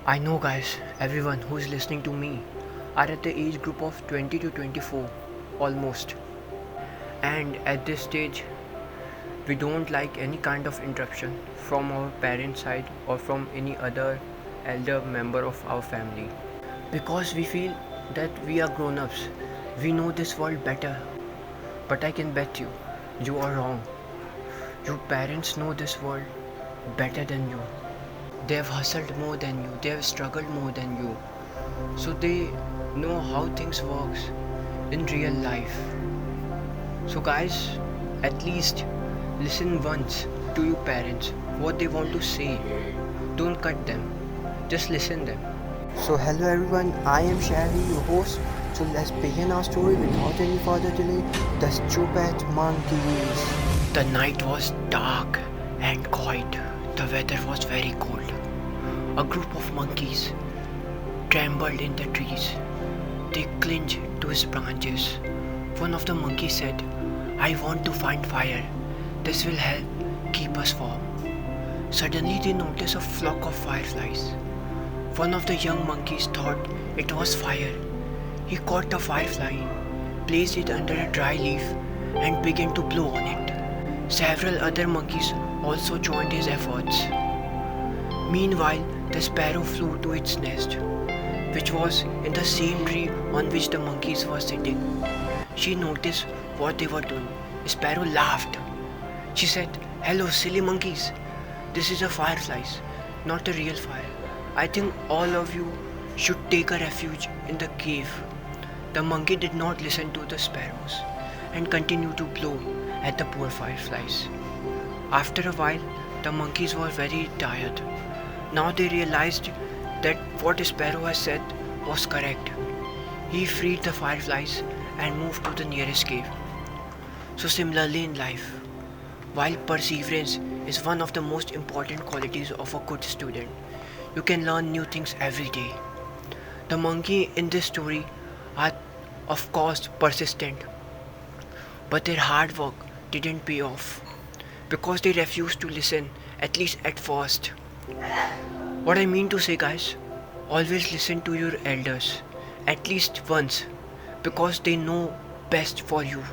I know, guys, everyone who is listening to me are at the age group of 20 to 24, almost. And at this stage, we don't like any kind of interruption from our parents' side or from any other elder member of our family. Because we feel that we are grown ups, we know this world better. But I can bet you, you are wrong. Your parents know this world better than you. They have hustled more than you, they have struggled more than you. So they know how things works in real life. So guys, at least listen once to your parents what they want to say. Don't cut them. Just listen them. So hello everyone, I am Shahri, your host. So let's begin our story without any further delay. The Stupid Monkeys. The night was dark and quiet. The weather was very cold. A group of monkeys trembled in the trees. They clinged to his branches. One of the monkeys said, "I want to find fire. This will help keep us warm." Suddenly they noticed a flock of fireflies. One of the young monkeys thought it was fire. He caught the firefly, placed it under a dry leaf, and began to blow on it. Several other monkeys also joined his efforts. Meanwhile, the sparrow flew to its nest, which was in the same tree on which the monkeys were sitting. She noticed what they were doing. Sparrow laughed. She said, "Hello, silly monkeys. This is a firefly, not a real fire. I think all of you should take a refuge in the cave." The monkey did not listen to the sparrows and continued to blow at the poor fireflies. After a while, the monkeys were very tired. Now they realized that what Sparrow had said was correct. He freed the fireflies and moved to the nearest cave. So similarly in life, while perseverance is one of the most important qualities of a good student, you can learn new things every day. The monkey in this story are of course persistent, but their hard work didn't pay off because they refused to listen, at least at first. What I mean to say, guys, always listen to your elders at least once because they know best for you.